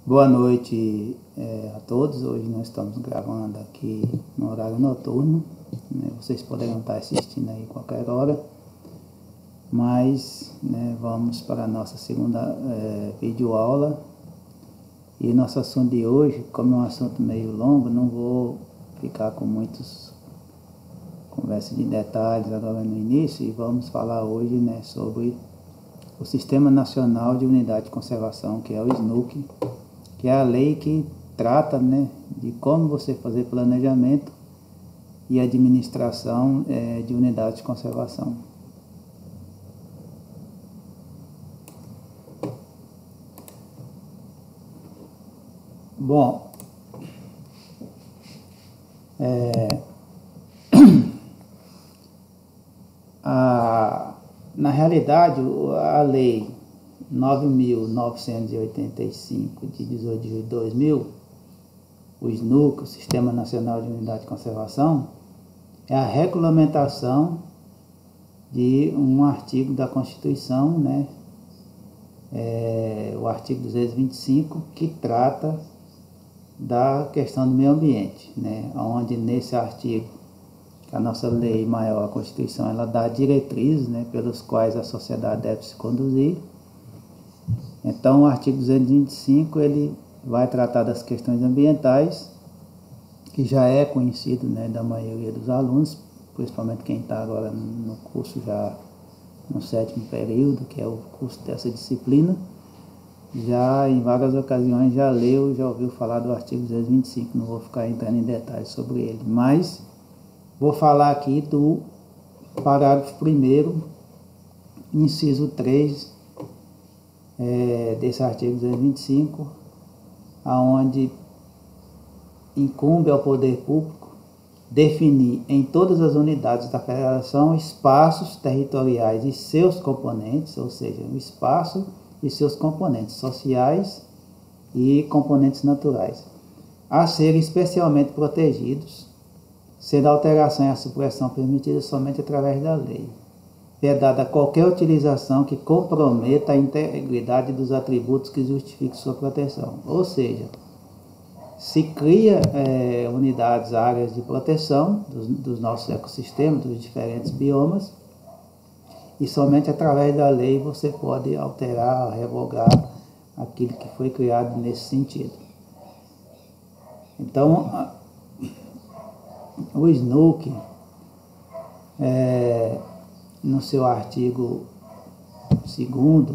Boa noite a todos. Hoje nós estamos gravando aqui no horário noturno, né? Vocês poderão estar assistindo aí qualquer hora, mas vamos para a nossa segunda videoaula. E nosso assunto de hoje, como é um assunto meio longo, não vou ficar com muitas conversas de detalhes agora no início, e vamos falar hoje sobre o Sistema Nacional de Unidade de Conservação, que é o SNUC, que é a lei que trata de como você fazer planejamento e administração de unidades de conservação. Bom, na realidade, a lei 9.985 de 18 de julho de 2000, o SNUC, o Sistema Nacional de Unidade de Conservação, é a regulamentação de um artigo da Constituição, o artigo 225, que trata da questão do meio ambiente, onde nesse artigo, a nossa lei maior, a Constituição, ela dá diretrizes pelos quais a sociedade deve se conduzir. Então, o artigo 225, ele vai tratar das questões ambientais, que já é conhecido da maioria dos alunos, principalmente quem está agora no curso já no 7º período, que é o curso dessa disciplina. Já em várias ocasiões já leu, já ouviu falar do artigo 225, não vou ficar entrando em detalhes sobre ele, mas vou falar aqui do parágrafo 1º, inciso 3, desse artigo 225, aonde incumbe ao poder público definir em todas as unidades da federação espaços territoriais e seus componentes, ou seja, o espaço e seus componentes sociais e componentes naturais, a serem especialmente protegidos, sendo a alteração e a supressão permitida somente através da lei, vedada qualquer utilização que comprometa a integridade dos atributos que justifiquem sua proteção. Ou seja, se cria unidades, áreas de proteção dos nossos ecossistemas, dos diferentes biomas, e somente através da lei você pode alterar, revogar aquilo que foi criado nesse sentido. Então, o SNUC, no seu artigo 2º,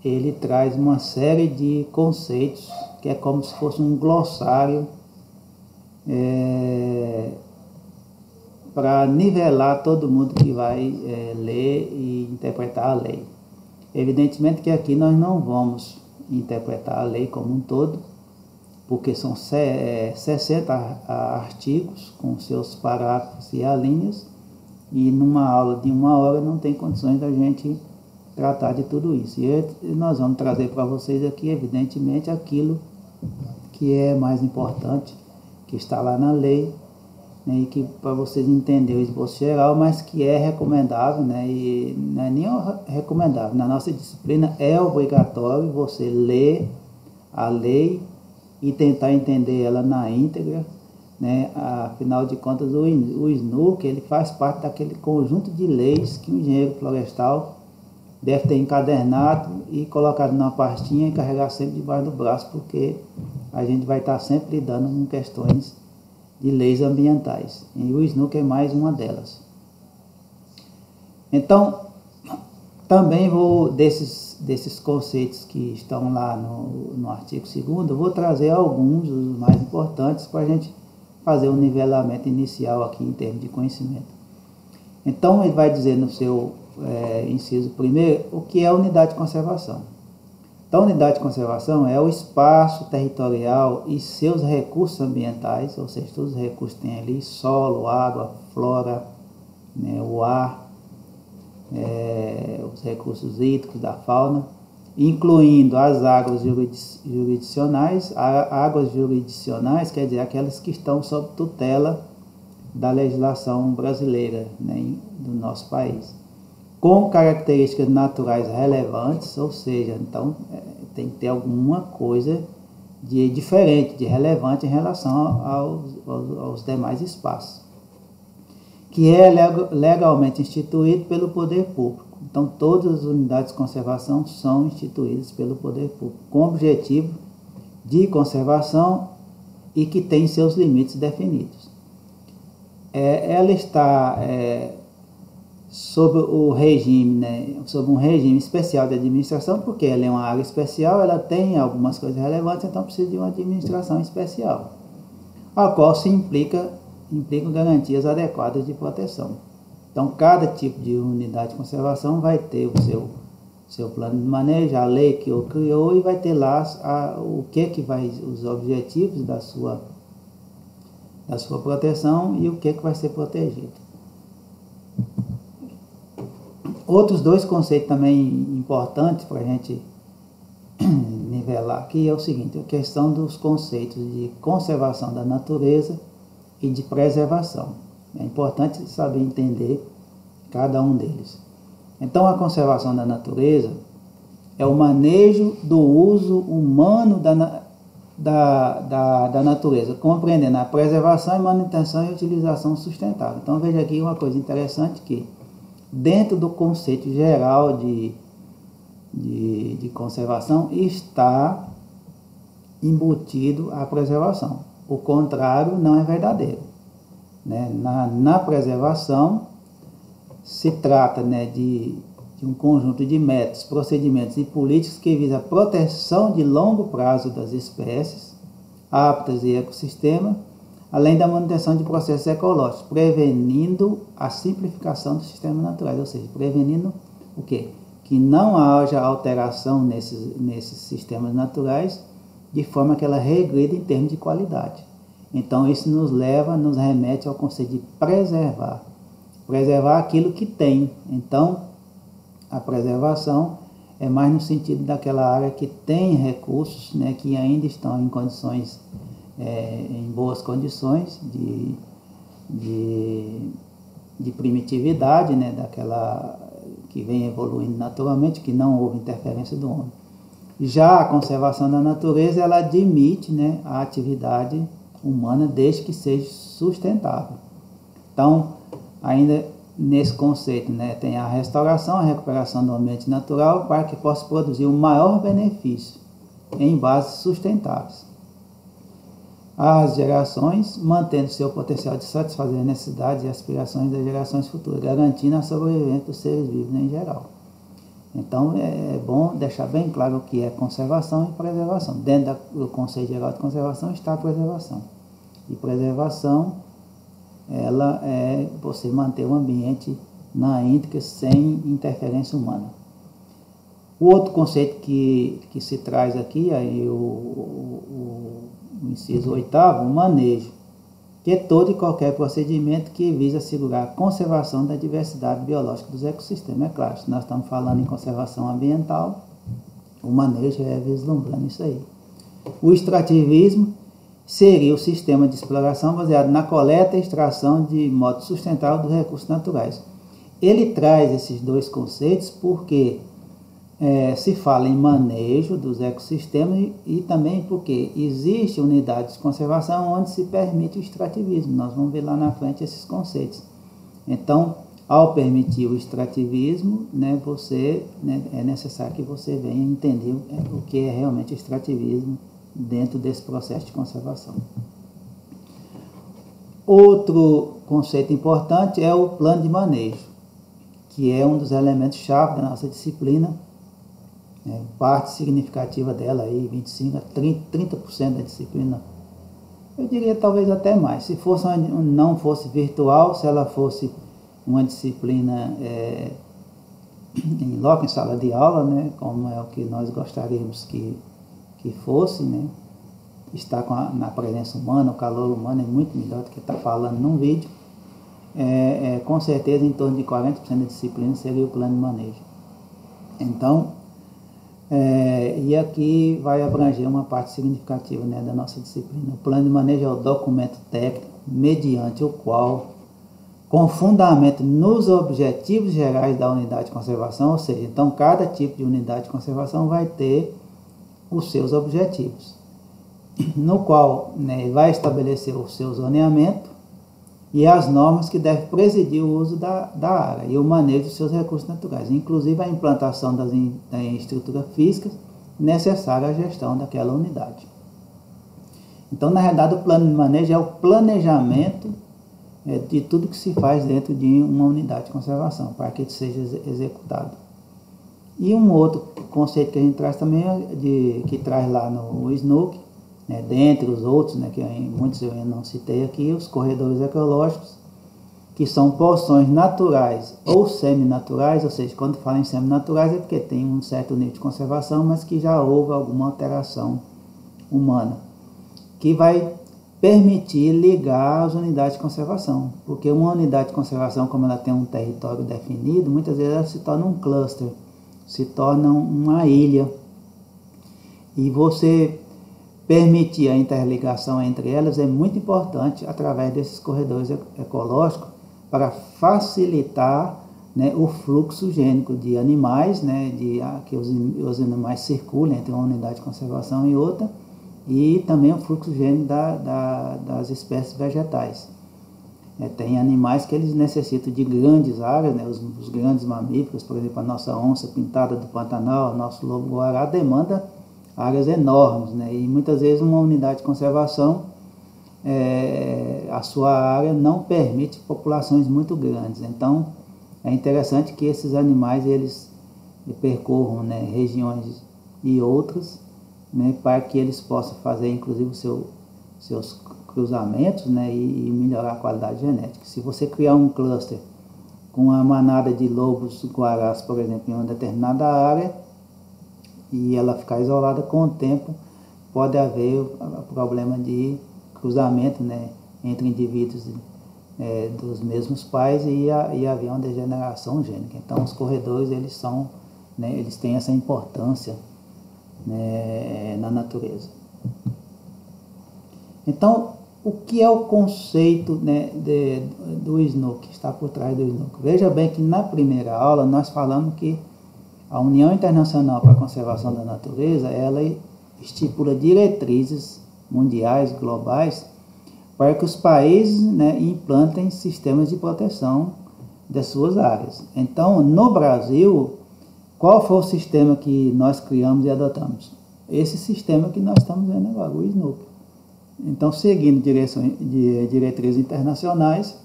ele traz uma série de conceitos que é como se fosse um glossário para nivelar todo mundo que vai ler e interpretar a lei. Evidentemente que aqui nós não vamos interpretar a lei como um todo, porque são 60 artigos com seus parágrafos e alíneas, e numa aula de 1 hora não tem condições da gente tratar de tudo isso. E nós vamos trazer para vocês aqui, evidentemente, aquilo que é mais importante, que está lá na lei, e que para vocês entenderem o esboço geral, mas que é recomendável, e não é nem recomendável. Na nossa disciplina é obrigatório você ler a lei e tentar entender ela na íntegra, Afinal de contas, o SNUC, ele faz parte daquele conjunto de leis que o engenheiro florestal deve ter encadernado e colocado numa pastinha e carregar sempre debaixo do braço, porque a gente vai estar sempre lidando com questões de leis ambientais, e o SNUC é mais uma delas. Então, também vou, desses conceitos que estão lá no artigo 2º, vou trazer alguns, os mais importantes, para a gente fazer um nivelamento inicial aqui em termos de conhecimento. Então, ele vai dizer no seu inciso 1º o que é a unidade de conservação. Então, a unidade de conservação é o espaço territorial e seus recursos ambientais, ou seja, todos os recursos que tem ali: solo, água, flora, o ar, os recursos hídricos da fauna, incluindo as águas jurisdicionais. Águas jurisdicionais quer dizer aquelas que estão sob tutela da legislação brasileira, do nosso país, com características naturais relevantes, ou seja, então tem que ter alguma coisa de diferente, de relevante em relação aos demais espaços, que é legalmente instituído pelo poder público. Então, todas as unidades de conservação são instituídas pelo poder público, com o objetivo de conservação e que tem seus limites definidos. Ela está sob o regime, né, sob um regime especial de administração, porque ela é uma área especial, ela tem algumas coisas relevantes, então precisa de uma administração especial, a qual se implicam garantias adequadas de proteção. Então, cada tipo de unidade de conservação vai ter o seu plano de manejo, a lei que o criou, e vai ter lá os objetivos da sua proteção e o que vai ser protegido. Outros dois conceitos também importantes para a gente nivelar aqui é o seguinte: a questão dos conceitos de conservação da natureza e de preservação. É importante saber entender cada um deles. Então, a conservação da natureza é o manejo do uso humano da natureza, compreendendo a preservação, manutenção e utilização sustentável. Então, veja aqui uma coisa interessante, que dentro do conceito geral de conservação está embutido a preservação. O contrário não é verdadeiro, né? Na preservação se trata, né, de um conjunto de métodos, procedimentos e políticas que visam a proteção de longo prazo das espécies, hábitats e ecossistemas, além da manutenção de processos ecológicos, prevenindo a simplificação dos sistemas naturais, ou seja, prevenindo o quê? Que não haja alteração nesses sistemas naturais, de forma que ela regrida em termos de qualidade. Então, isso nos remete ao conceito de preservar. Preservar aquilo que tem. Então, a preservação é mais no sentido daquela área que tem recursos, né, que ainda estão em condições, em boas condições de primitividade, né, daquela que vem evoluindo naturalmente, que não houve interferência do homem. Já a conservação da natureza, ela admite, né, a atividade humana desde que seja sustentável. Então, ainda nesse conceito, né, tem a restauração, a recuperação do ambiente natural para que possa produzir o maior benefício em bases sustentáveis. As gerações, mantendo seu potencial de satisfazer as necessidades e aspirações das gerações futuras, garantindo a sobrevivência dos seres vivos em geral. Então, é bom deixar bem claro o que é conservação e preservação. Dentro do conceito geral de conservação está a preservação. E preservação, ela é você manter o ambiente na íntegra, sem interferência humana. O outro conceito que se traz aqui, aí o inciso 8º, o manejo, que é todo e qualquer procedimento que visa assegurar a conservação da diversidade biológica dos ecossistemas. É claro, se nós estamos falando em conservação ambiental, o manejo é vislumbrando isso aí. O extrativismo seria o sistema de exploração baseado na coleta e extração de modo sustentável dos recursos naturais. Ele traz esses dois conceitos porque se fala em manejo dos ecossistemas e também porque existe unidade de conservação onde se permite o extrativismo. Nós vamos ver lá na frente esses conceitos. Então, ao permitir o extrativismo, né, é necessário que você venha entender o que é realmente extrativismo dentro desse processo de conservação. Outro conceito importante é o plano de manejo, que é um dos elementos-chave da nossa disciplina. Parte significativa dela, aí, 25% a 30% da disciplina, eu diria talvez até mais. Se fosse não fosse virtual, se ela fosse uma disciplina em loco, em sala de aula, né, como é o que nós gostaríamos que fosse, né, estar na presença humana, o calor humano é muito melhor do que estar falando num vídeo. Com certeza em torno de 40% da disciplina seria o plano de manejo. Então, e aqui vai abranger uma parte significativa, né, da nossa disciplina. O plano de manejo é o documento técnico mediante o qual, com fundamento nos objetivos gerais da unidade de conservação, ou seja, então cada tipo de unidade de conservação vai ter os seus objetivos, no qual, né, vai estabelecer o seu zoneamento e as normas que devem presidir o uso da área e o manejo dos seus recursos naturais, inclusive a implantação da estrutura física necessária à gestão daquela unidade. Então, na realidade, o plano de manejo é o planejamento de tudo que se faz dentro de uma unidade de conservação, para que ele seja executado. E um outro conceito que a gente traz também, que traz lá no SNOC, né, dentre os outros, né, que muitos eu não citei aqui, os corredores ecológicos, que são porções naturais ou seminaturais, ou seja, quando fala em seminaturais é porque tem um certo nível de conservação, mas que já houve alguma alteração humana, que vai permitir ligar as unidades de conservação, porque uma unidade de conservação, como ela tem um território definido, muitas vezes ela se torna um cluster, se torna uma ilha, e você permitir a interligação entre elas é muito importante através desses corredores ecológicos para facilitar, né, o fluxo gênico de animais, né, que os animais circulem entre uma unidade de conservação e outra, e também o fluxo gênico das espécies vegetais. Tem animais que eles necessitam de grandes áreas, né, os grandes mamíferos, por exemplo, a nossa onça pintada do Pantanal, o nosso lobo-guará, demanda áreas enormes, né, e muitas vezes uma unidade de conservação, a sua área não permite populações muito grandes. Então, é interessante que esses animais eles percorram, né, regiões e outras, né, para que eles possam fazer, inclusive, seus cruzamentos, né, e melhorar a qualidade genética. Se você criar um cluster com uma manada de lobos-guarás, por exemplo, em uma determinada área, e ela ficar isolada, com o tempo pode haver o problema de cruzamento, né, entre indivíduos dos mesmos pais e haver uma degeneração gênica. Então, os corredores eles têm essa importância, né, na natureza. Então, o que é o conceito, né, do SNOC, que está por trás do SNOC? Veja bem que na primeira aula nós falamos que a União Internacional para a Conservação da Natureza, ela estipula diretrizes mundiais, globais, para que os países, né, implantem sistemas de proteção das suas áreas. Então, no Brasil, qual foi o sistema que nós criamos e adotamos? Esse sistema que nós estamos vendo agora, o SNOC. Então, seguindo diretrizes internacionais,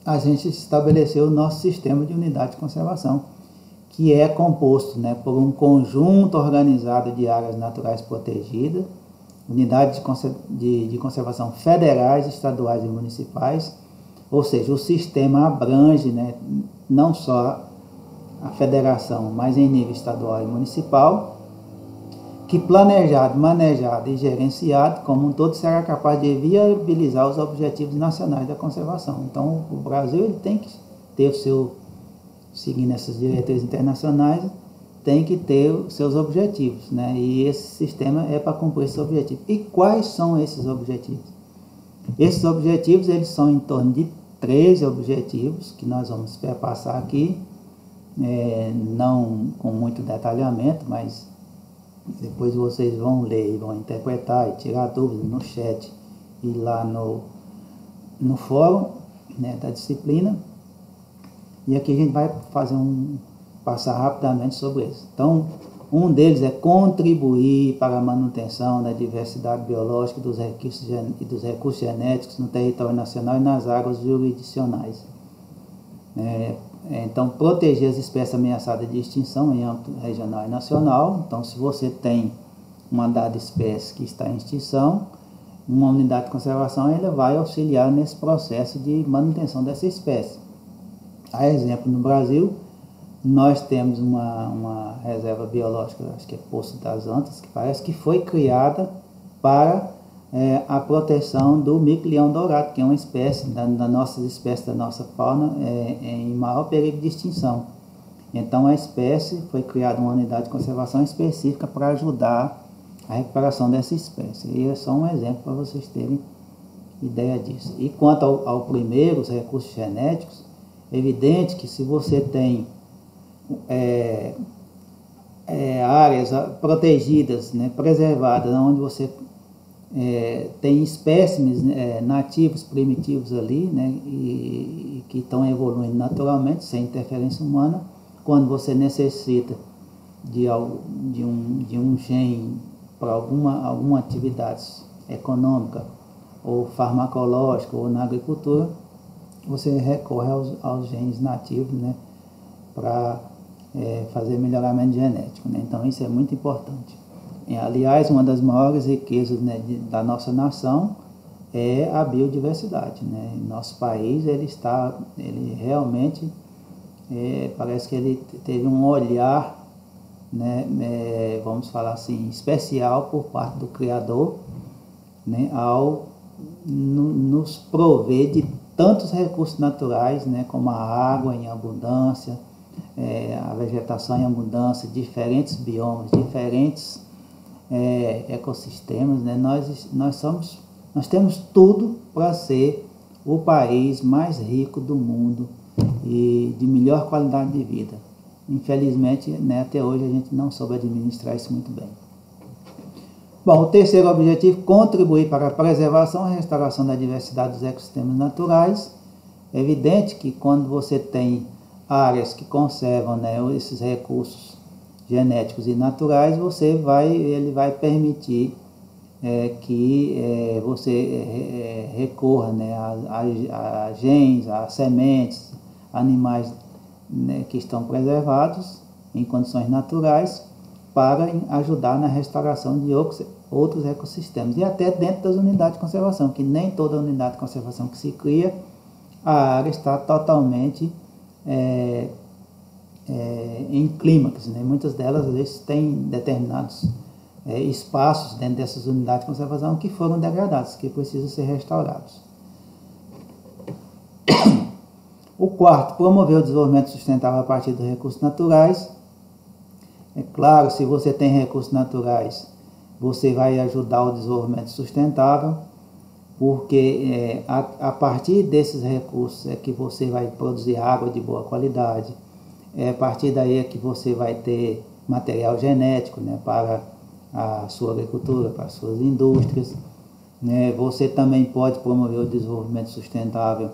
a gente estabeleceu o nosso sistema de unidade de conservação, que é composto, né, por um conjunto organizado de áreas naturais protegidas, unidades de conservação federais, estaduais e municipais, ou seja, o sistema abrange, né, não só a federação, mas em nível estadual e municipal, que planejado, manejado e gerenciado como um todo será capaz de viabilizar os objetivos nacionais da conservação. Então, o Brasil ele tem que ter seguindo essas diretrizes internacionais, tem que ter os seus objetivos, né? E esse sistema é para cumprir esses objetivos. E quais são esses objetivos? Esses objetivos eles são em torno de 13 objetivos que nós vamos passar aqui, não com muito detalhamento, mas depois vocês vão ler e vão interpretar e tirar dúvidas no chat e lá no fórum, né, da disciplina. E aqui a gente vai passar rapidamente sobre isso. Então, um deles é contribuir para a manutenção da diversidade biológica e dos recursos genéticos no território nacional e nas áreas jurisdicionais. Então, proteger as espécies ameaçadas de extinção em âmbito regional e nacional. Então, se você tem uma dada espécie que está em extinção, uma unidade de conservação ela vai auxiliar nesse processo de manutenção dessa espécie. A exemplo, no Brasil, nós temos uma reserva biológica, acho que é Poço das Antas, que parece que foi criada para a proteção do mico-leão dourado, que é uma espécie da nossa fauna em maior perigo de extinção. Então, a espécie foi criada uma unidade de conservação específica para ajudar a recuperação dessa espécie. E é só um exemplo para vocês terem ideia disso. E quanto ao primeiro, os recursos genéticos, é evidente que se você tem áreas protegidas, né, preservadas, onde você tem espécimes nativos, primitivos ali, né, e que estão evoluindo naturalmente, sem interferência humana. Quando você necessita de um gene para alguma atividade econômica ou farmacológica ou na agricultura, você recorre aos genes nativos, né, para fazer melhoramento genético, né? Então isso é muito importante. Aliás, uma das maiores riquezas, né, da nossa nação é a biodiversidade, né? Nosso país, ele realmente parece que ele teve um olhar, né, vamos falar assim, especial por parte do Criador, né, ao nos prover de tantos recursos naturais, né, como a água em abundância, a vegetação em abundância, diferentes biomas, diferentes ecossistemas, né? Nós temos tudo para ser o país mais rico do mundo e de melhor qualidade de vida. Infelizmente, né, até hoje a gente não soube administrar isso muito bem. Bom, o terceiro objetivo, contribuir para a preservação e restauração da diversidade dos ecossistemas naturais. É evidente que quando você tem áreas que conservam, né, esses recursos genéticos e naturais, ele vai permitir que você recorra, né, a genes, a sementes, animais, né, que estão preservados em condições naturais para ajudar na restauração de outros ecossistemas e até dentro das unidades de conservação, que nem toda unidade de conservação que se cria, a área está totalmente em clímax, né? Muitas delas, às vezes, têm determinados espaços dentro dessas unidades de conservação que foram degradados, que precisam ser restaurados. O quarto, promover o desenvolvimento sustentável a partir dos recursos naturais. É claro, se você tem recursos naturais, você vai ajudar o desenvolvimento sustentável, porque a partir desses recursos é que você vai produzir água de boa qualidade, a partir daí é que você vai ter material genético, né, para a sua agricultura, para as suas indústrias, né? Você também pode promover o desenvolvimento sustentável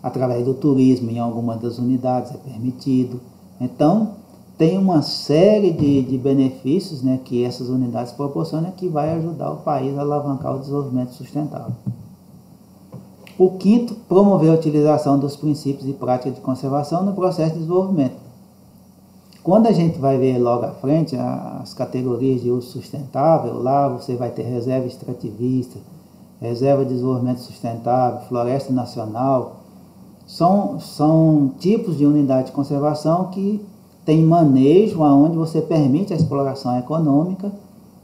através do turismo, em algumas das unidades é permitido. Então, tem uma série de benefícios, né, que essas unidades proporcionam, que vai ajudar o país a alavancar o desenvolvimento sustentável. O quinto, promover a utilização dos princípios e práticas de conservação no processo de desenvolvimento. Quando a gente vai ver logo à frente as categorias de uso sustentável, lá você vai ter reserva extrativista, reserva de desenvolvimento sustentável, floresta nacional. São tipos de unidade de conservação que tem manejo aonde você permite a exploração econômica,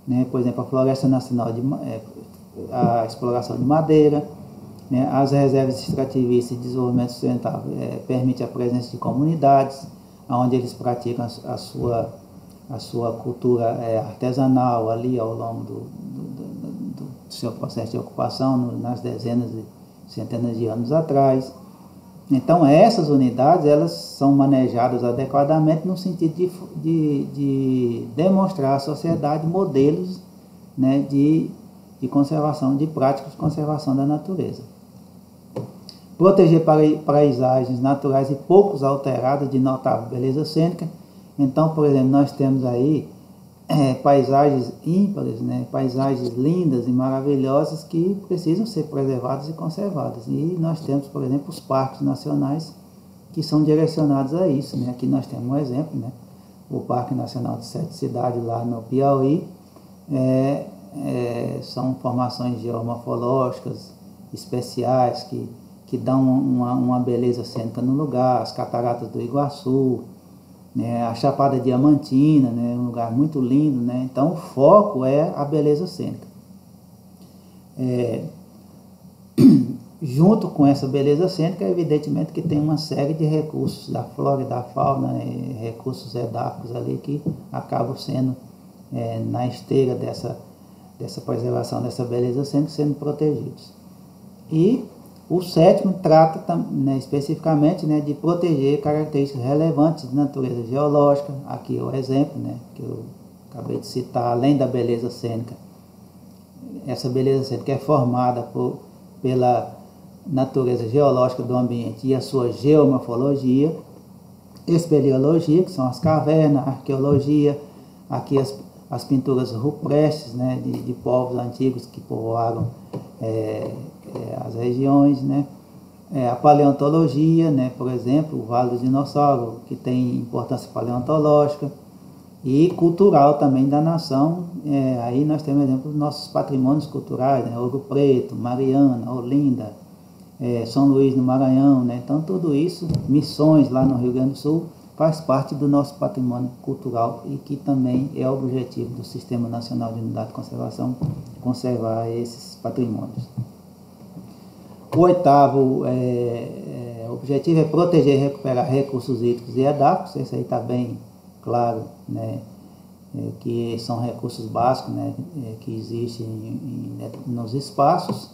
né? Por exemplo, a floresta nacional, a exploração de madeira, né? As reservas extrativistas de desenvolvimento sustentável permite a presença de comunidades, onde eles praticam a sua cultura artesanal ali ao longo do seu processo de ocupação, nas dezenas e centenas de anos atrás. Então, essas unidades, elas são manejadas adequadamente no sentido de demonstrar à sociedade modelos, né, de conservação, de práticas de conservação da natureza. Proteger paisagens naturais e poucos alteradas de notável beleza cênica. Então, por exemplo, nós temos aí paisagens ímpares, né, paisagens lindas e maravilhosas que precisam ser preservadas e conservadas. E nós temos, por exemplo, os parques nacionais que são direcionados a isso, né? Aqui nós temos um exemplo, né? O Parque Nacional de Sete Cidades, lá no Piauí, são formações geomorfológicas especiais que dão uma beleza cênica no lugar, as cataratas do Iguaçu, né, a Chapada Diamantina, né, um lugar muito lindo, né? Então o foco é a beleza cênica. Junto com essa beleza cênica, evidentemente que tem uma série de recursos da flora e da fauna, né, recursos edáficos ali que acabam sendo, na esteira dessa preservação dessa beleza cênica, sendo protegidos. E O sétimo trata, né, especificamente, né, de proteger características relevantes de natureza geológica. Aqui é o exemplo, né, que eu acabei de citar, além da beleza cênica. Essa beleza cênica é formada pela natureza geológica do ambiente e a sua geomorfologia, espeleologia, que são as cavernas, arqueologia, aqui as pinturas rupestres, né, de povos antigos que povoaram as regiões, né, a paleontologia, né, por exemplo, o Vale do Dinossauro, que tem importância paleontológica, e cultural também da nação. Aí nós temos, exemplo, dos nossos patrimônios culturais, né, Ouro Preto, Mariana, Olinda, São Luís no Maranhão, né, então tudo isso, Missões lá no Rio Grande do Sul, faz parte do nosso patrimônio cultural e que também é o objetivo do Sistema Nacional de Unidade de Conservação, conservar esses patrimônios. O oitavo objetivo é proteger e recuperar recursos hídricos e edáficos. Esse aí está bem claro, né, que são recursos básicos, né, que existem nos espaços.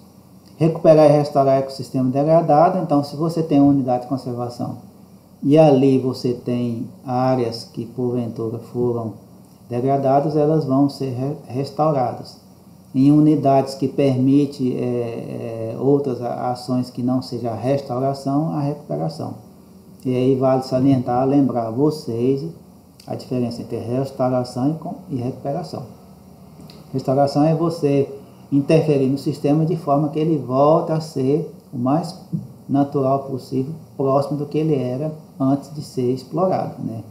Recuperar e restaurar ecossistema degradado. Então, se você tem uma unidade de conservação e ali você tem áreas que porventura foram degradadas, elas vão ser restauradas. Em unidades que permitem outras ações que não seja a restauração, a recuperação. E aí vale salientar, lembrar vocês a diferença entre restauração e recuperação. Restauração é você interferir no sistema de forma que ele volte a ser o mais natural possível, próximo do que ele era antes de ser explorado, né?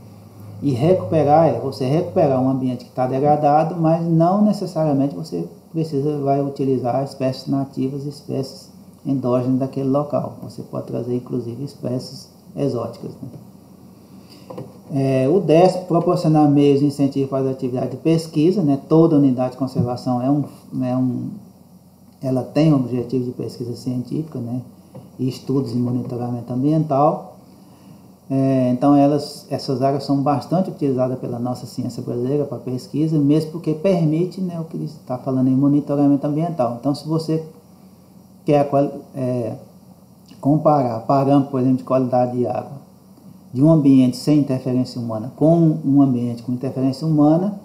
E recuperar é você recuperar um ambiente que está degradado, mas não necessariamente você vai utilizar espécies nativas e espécies endógenas daquele local. Você pode trazer inclusive espécies exóticas, né? O 10º, proporcionar meios de incentivo para as atividades de pesquisa, né? Toda unidade de conservação ela tem um objetivo de pesquisa científica, né? E estudos e monitoramento ambiental. Então essas áreas são bastante utilizadas pela nossa ciência brasileira para pesquisa, mesmo porque permite, né, o que ele está falando em monitoramento ambiental. Então, se você quer comparar parâmetros, por exemplo, de qualidade de água de um ambiente sem interferência humana com um ambiente com interferência humana,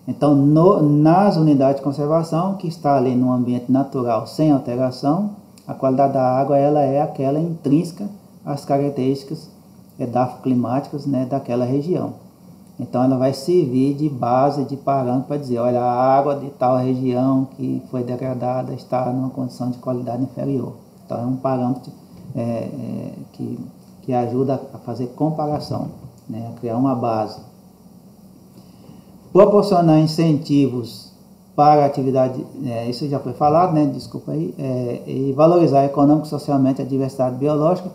então nas unidades de conservação que está ali no ambiente natural sem alteração, a qualidade da água ela é aquela intrínseca às características edafoclimáticas, né, daquela região. Então ela vai servir de base, de parâmetro para dizer, olha, a água de tal região que foi degradada está numa condição de qualidade inferior. Então é um parâmetro que ajuda a fazer comparação, né, a criar uma base. Proporcionar incentivos para a atividade, isso já foi falado, né, desculpa aí, e valorizar econômico e socialmente a diversidade biológica.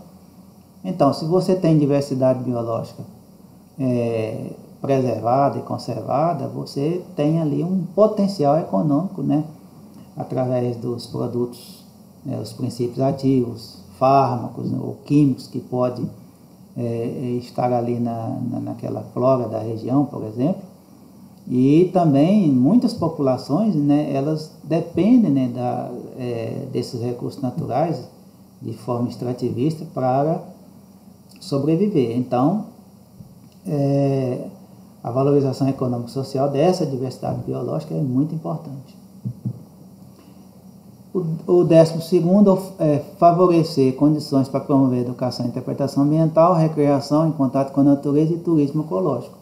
Então, se você tem diversidade biológica preservada e conservada, você tem ali um potencial econômico, né, através dos produtos, né, os princípios ativos, fármacos, né, ou químicos que podem estar ali naquela flora da região, por exemplo. E também muitas populações, né, elas dependem, né, desses recursos naturais de forma extrativista para sobreviver. Então, a valorização econômica e social dessa diversidade biológica é muito importante. O 12º é favorecer condições para promover educação e interpretação ambiental, recreação em contato com a natureza e turismo ecológico.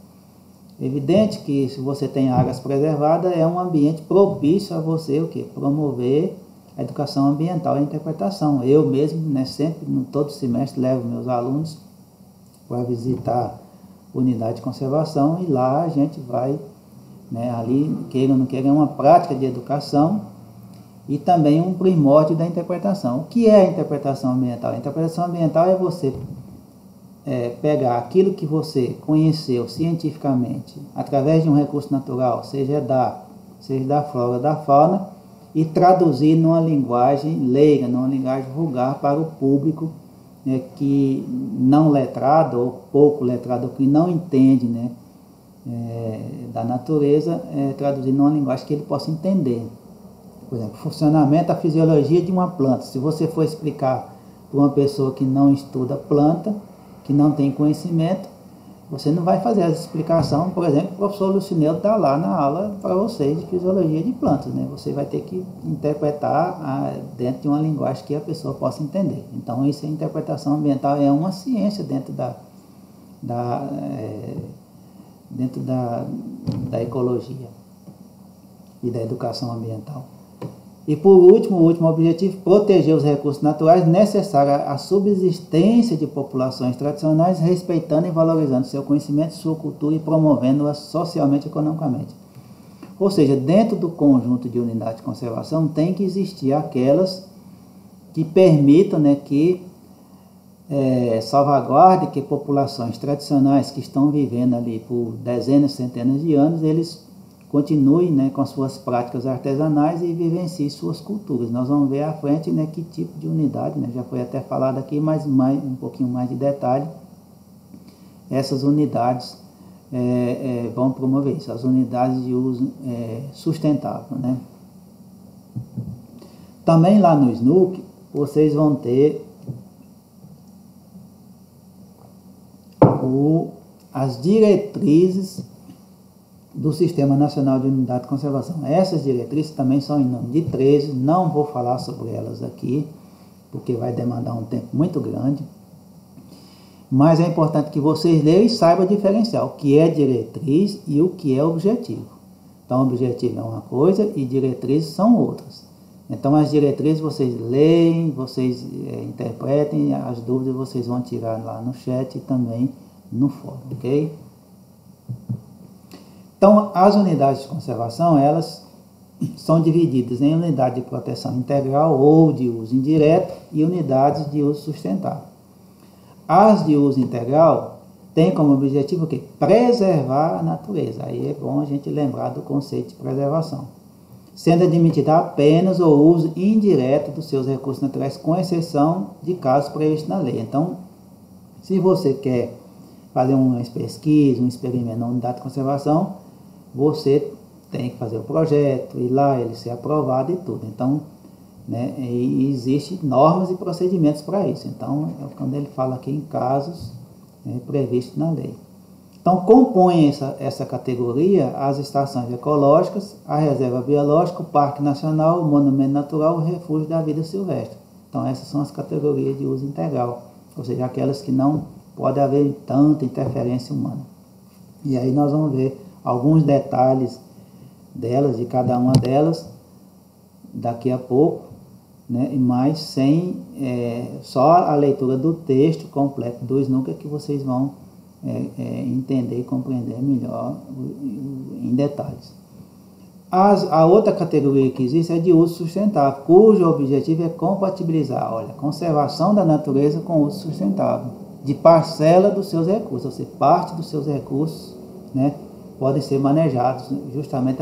É evidente que se você tem áreas preservadas, é um ambiente propício a você promover a educação ambiental e a interpretação. Eu mesmo, né, sempre, todo semestre, levo meus alunos para visitar unidade de conservação e lá a gente vai, né, ali, queira ou não queira, é uma prática de educação e também um primórdio da interpretação. O que é a interpretação ambiental? A interpretação ambiental é você pegar aquilo que você conheceu cientificamente através de um recurso natural, seja da flora, da fauna, e traduzir numa linguagem leiga, numa linguagem vulgar para o público, né, que não letrado ou pouco letrado, ou que não entende, né, da natureza, traduzir numa linguagem que ele possa entender. Por exemplo, funcionamento, a fisiologia de uma planta. Se você for explicar para uma pessoa que não estuda planta, que não tem conhecimento, você não vai fazer essa explicação. Por exemplo, o professor Lucineu está lá na aula para vocês de fisiologia de plantas, né? Você vai ter que interpretar dentro de uma linguagem que a pessoa possa entender. Então, isso é interpretação ambiental, é uma ciência dentro da ecologia e da educação ambiental. E por último, o último objetivo, proteger os recursos naturais necessários à subsistência de populações tradicionais, respeitando e valorizando seu conhecimento, sua cultura e promovendo-as socialmente e economicamente. Ou seja, dentro do conjunto de unidades de conservação tem que existir aquelas que permitam, né, que salvaguarde que populações tradicionais que estão vivendo ali por dezenas, centenas de anos, eles continuem, né, com suas práticas artesanais e vivenciem suas culturas. Nós vamos ver à frente, né, que tipo de unidade, né, já foi até falado aqui, mas um pouquinho mais de detalhe, essas unidades vão promover isso, as unidades de uso sustentável, né. Também lá no SNUC, vocês vão ter as diretrizes do Sistema Nacional de Unidade de Conservação. Essas diretrizes também são em número de 13, não vou falar sobre elas aqui, porque vai demandar um tempo muito grande, mas é importante que vocês leiam e saibam diferenciar o que é diretriz e o que é objetivo. Então, objetivo é uma coisa e diretrizes são outras. Então, as diretrizes vocês leem, vocês interpretem, as dúvidas vocês vão tirar lá no chat e também no fórum, ok? Então, as unidades de conservação, elas são divididas em unidade de proteção integral ou de uso indireto e unidades de uso sustentável. As de uso integral têm como objetivo o quê? Preservar a natureza. Aí é bom a gente lembrar do conceito de preservação. Sendo admitida apenas o uso indireto dos seus recursos naturais, com exceção de casos previstos na lei. Então, se você quer fazer uma pesquisa, um experimento na unidade de conservação, você tem que fazer o projeto, ir lá, ele ser aprovado e tudo. Então, né, existem normas e procedimentos para isso. Então, quando ele fala aqui em casos previstos na lei. Então, compõem essa categoria as estações ecológicas, a reserva biológica, o Parque Nacional, o Monumento Natural, o Refúgio da Vida Silvestre. Então, essas são as categorias de uso integral, ou seja, aquelas que não pode haver tanta interferência humana. E aí nós vamos ver alguns detalhes delas, de cada uma delas, daqui a pouco, né? Mas sem só a leitura do texto completo do SNUC que vocês vão entender e compreender melhor em detalhes. A outra categoria que existe é de uso sustentável, cujo objetivo é compatibilizar, conservação da natureza com uso sustentável, de parcela dos seus recursos, ou seja, parte dos seus recursos, né, podem ser manejados justamente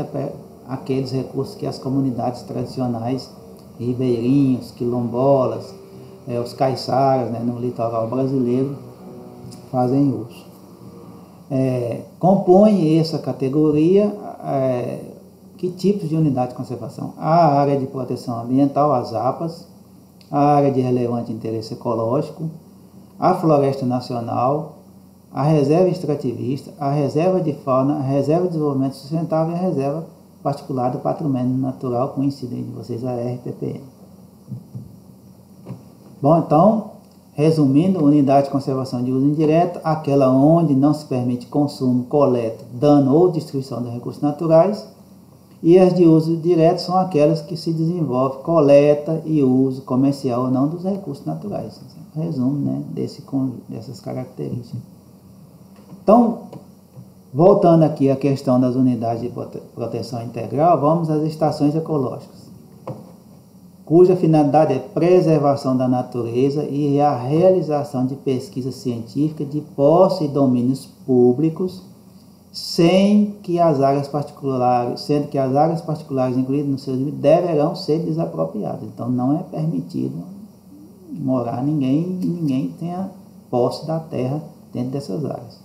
aqueles recursos que as comunidades tradicionais, ribeirinhos, quilombolas, os caiçaras, né, no litoral brasileiro, fazem uso. Compõe essa categoria que tipos de unidade de conservação? A área de proteção ambiental, as APAs, a área de relevante interesse ecológico, a floresta nacional, a reserva extrativista, a reserva de fauna, a reserva de desenvolvimento sustentável e a reserva particular do patrimônio natural, conhecida de vocês, a RPPN. Bom, então, resumindo, unidade de conservação de uso indireto, aquela onde não se permite consumo, coleta, dano ou destruição de recursos naturais, e as de uso direto são aquelas que se desenvolve coleta e uso comercial ou não dos recursos naturais. Resumo, né, dessas características. Então, voltando aqui à questão das unidades de proteção integral, vamos às estações ecológicas, cuja finalidade é preservação da natureza e a realização de pesquisa científica de posse e domínios públicos, sendo que as áreas particulares incluídas no seu limite deverão ser desapropriadas. Então, não é permitido morar ninguém e ninguém tenha posse da terra dentro dessas áreas.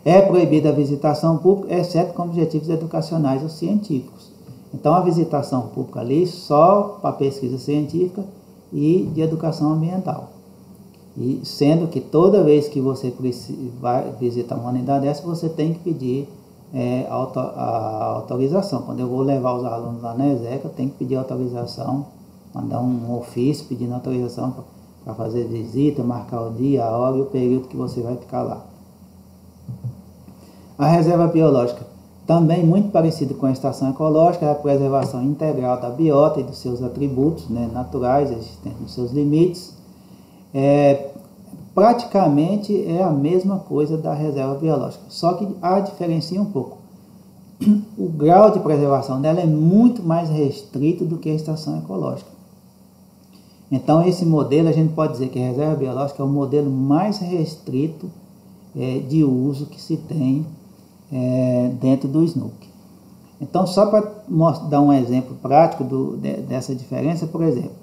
É proibida a visitação pública, exceto com objetivos educacionais ou científicos. Então, a visitação pública ali só para pesquisa científica e de educação ambiental. E sendo que toda vez que você vai visitar uma unidade dessa, você tem que pedir a autorização. Quando eu vou levar os alunos lá na ESEC, eu tenho que pedir autorização, mandar um ofício pedindo autorização para fazer visita, marcar o dia, a hora e o período que você vai ficar lá. A reserva biológica, também muito parecido com a estação ecológica, é a preservação integral da biota e dos seus atributos, né, naturais, existentes nos seus limites. Praticamente é a mesma coisa da reserva biológica, só que diferencia um pouco. O grau de preservação dela é muito mais restrito do que a estação ecológica. Então, esse modelo, a gente pode dizer que a reserva biológica é o modelo mais restrito de uso que se tem dentro do SNUC. Então, só para dar um exemplo prático dessa diferença, por exemplo,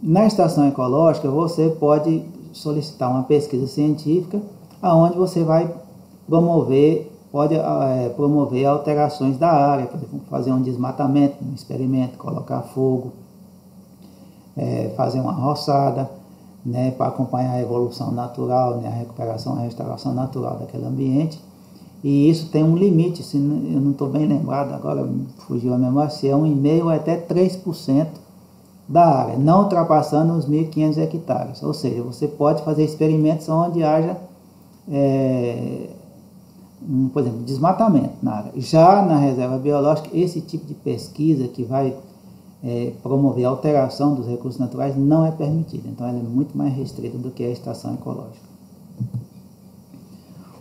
na estação ecológica, você pode solicitar uma pesquisa científica, aonde você vai pode promover alterações da área, por exemplo, fazer um desmatamento, um experimento, colocar fogo, fazer uma roçada, né, para acompanhar a evolução natural, né, a recuperação, a restauração natural daquele ambiente. E isso tem um limite, se eu não estou bem lembrado agora, fugiu a memória, se é 1,5% até 3% da área, não ultrapassando os 1.500 hectares. Ou seja, você pode fazer experimentos onde haja, por exemplo, desmatamento na área. Já na reserva biológica, esse tipo de pesquisa que vai promover a alteração dos recursos naturais não é permitido. Então, ela é muito mais restrita do que a estação ecológica.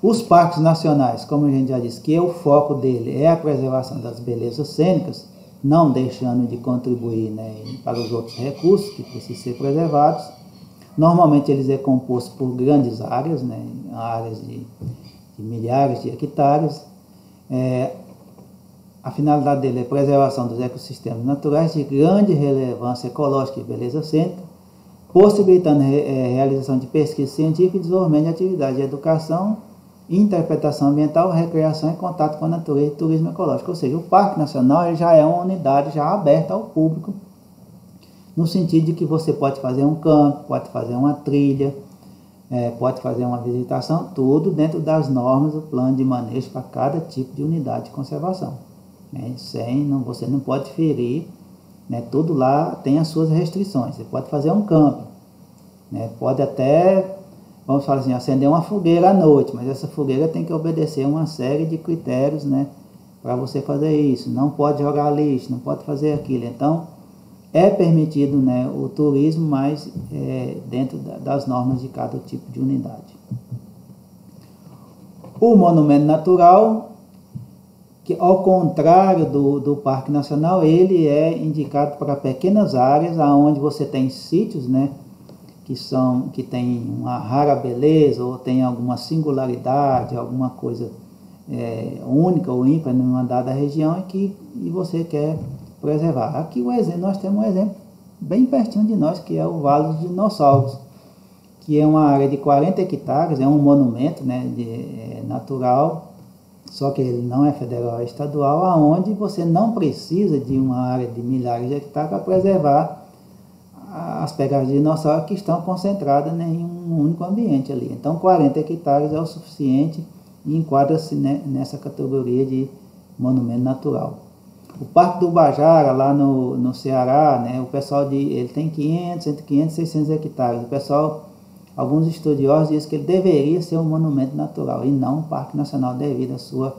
Os parques nacionais, como a gente já disse, que o foco dele é a preservação das belezas cênicas, não deixando de contribuir, né, para os outros recursos que precisam ser preservados. Normalmente eles é composto por grandes áreas, né, áreas de milhares de hectares. A finalidade dele é a preservação dos ecossistemas naturais de grande relevância ecológica e beleza cênica, possibilitando a realização de pesquisa científica e desenvolvimento de atividades de educação, interpretação ambiental, recreação e contato com a natureza e turismo ecológico. Ou seja, o Parque Nacional ele já é uma unidade já aberta ao público, no sentido de que você pode fazer um campo, pode fazer uma trilha, pode fazer uma visitação, tudo dentro das normas do plano de manejo para cada tipo de unidade de conservação. Você não pode ferir, né, tudo lá tem as suas restrições. Você pode fazer um campo, né, pode até, vamos falar assim, acender uma fogueira à noite, mas essa fogueira tem que obedecer uma série de critérios, né, para você fazer isso. Não pode jogar lixo, não pode fazer aquilo. Então, é permitido, né, o turismo, mas dentro das normas de cada tipo de unidade. O monumento natural, que ao contrário do Parque Nacional, ele é indicado para pequenas áreas, onde você tem sítios, né, que tem uma rara beleza ou tem alguma singularidade, alguma coisa única ou ímpar numa dada região e você quer preservar. Aqui nós temos um exemplo bem pertinho de nós, que é o Vale dos Dinossauros, que é uma área de 40 hectares, é um monumento, né, natural, só que ele não é federal, é estadual, aonde você não precisa de uma área de milhares de hectares para preservar as pegadas de dinossauro que estão concentradas, né, em um único ambiente ali. Então, 40 hectares é o suficiente e enquadra-se, né, nessa categoria de monumento natural. O Parque do Ubajara, lá no Ceará, né, o pessoal ele tem 500, 600 hectares. O pessoal, alguns estudiosos dizem que ele deveria ser um monumento natural e não um parque nacional, devido à sua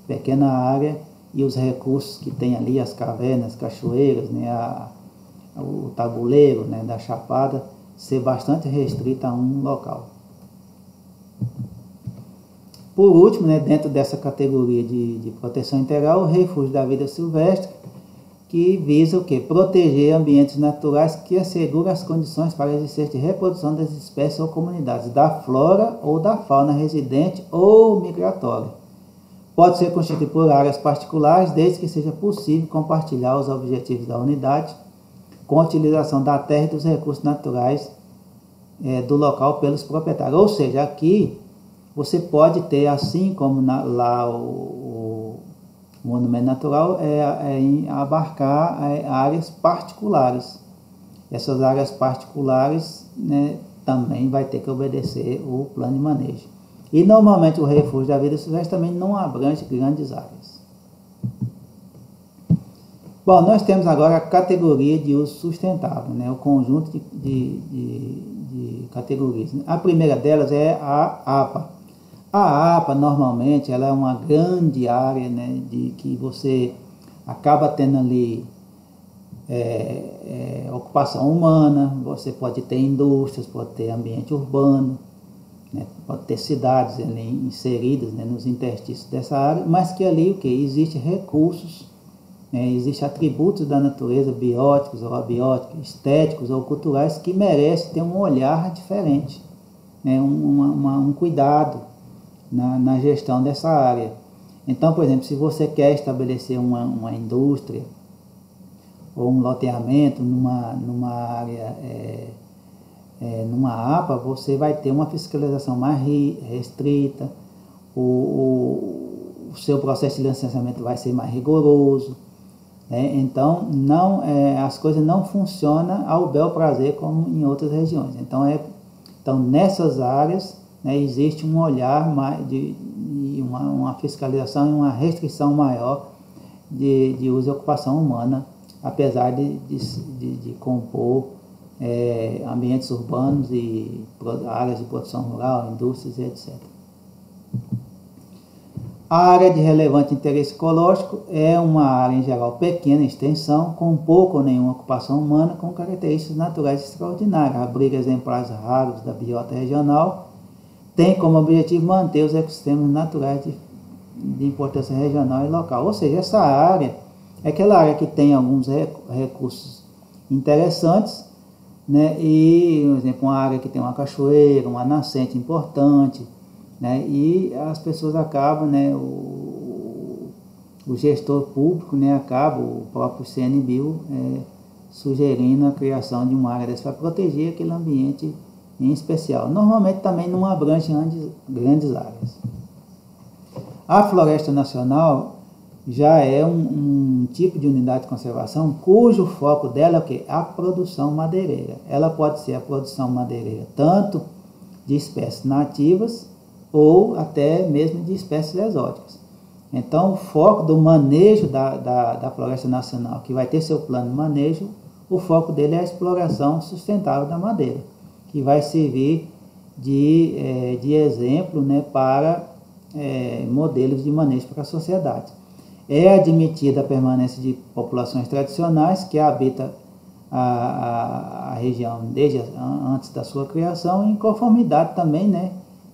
pequena área e os recursos que tem ali, as cavernas, cachoeiras, né, o tabuleiro, né, da Chapada, ser bastante restrito a um local. Por último, né, dentro dessa categoria de proteção integral, o Refúgio da Vida Silvestre, que visa o quê? Proteger ambientes naturais que asseguram as condições para a existência de reprodução das espécies ou comunidades, da flora ou da fauna residente ou migratória. Pode ser constituído por áreas particulares, desde que seja possível compartilhar os objetivos da unidade com a utilização da terra e dos recursos naturais do local pelos proprietários. Ou seja, aqui você pode ter, assim como lá o monumento natural, abarcar áreas particulares. essas áreas particulares, né, também vai ter que obedecer o plano de manejo. E normalmente o refúgio da vida silvestre também não abrange grandes áreas. Bom, nós temos agora a categoria de uso sustentável, né, o conjunto de categorias. A primeira delas é a APA. A APA, normalmente, ela é uma grande área, né, de que você acaba tendo ali ocupação humana, você pode ter indústrias, pode ter ambiente urbano, né, pode ter cidades ali inseridas, né, nos interstícios dessa área, mas que ali o que? Existem recursos, né, existem atributos da natureza, bióticos ou abióticos, estéticos ou culturais, que merecem ter um olhar diferente, né, um cuidado na gestão dessa área. Então, por exemplo, se você quer estabelecer uma indústria ou um loteamento numa área, numa APA, você vai ter uma fiscalização mais restrita, o seu processo de licenciamento vai ser mais rigoroso, né? Então, as coisas não funcionam ao bel prazer como em outras regiões. Então nessas áreas, né, existe um olhar mais uma fiscalização e uma restrição maior de uso e ocupação humana, apesar de compor ambientes urbanos e áreas de produção rural, indústrias e etc. A área de relevante interesse ecológico é uma área em geral pequena em extensão, com pouca ou nenhuma ocupação humana, com características naturais extraordinárias, abriga exemplares raros da biota regional, tem como objetivo manter os ecossistemas naturais de importância regional e local. Ou seja, essa área é aquela área que tem alguns recursos interessantes, né? E, por exemplo, uma área que tem uma cachoeira, uma nascente importante, né? E as pessoas acabam, né, o gestor público, né, o próprio CNBio, sugerindo a criação de uma área dessa para proteger aquele ambiente em especial. Normalmente também não abrange grandes áreas. A Floresta Nacional já é um tipo de unidade de conservação cujo foco dela é o quê? A produção madeireira. Ela pode ser a produção madeireira tanto de espécies nativas ou até mesmo de espécies exóticas. Então, o foco do manejo da Floresta Nacional, que vai ter seu plano de manejo, o foco dele é a exploração sustentável da madeira, que vai servir de exemplo, né, para modelos de manejo para a sociedade. É admitida a permanência de populações tradicionais que habitam a região desde antes da sua criação, em conformidade também, né,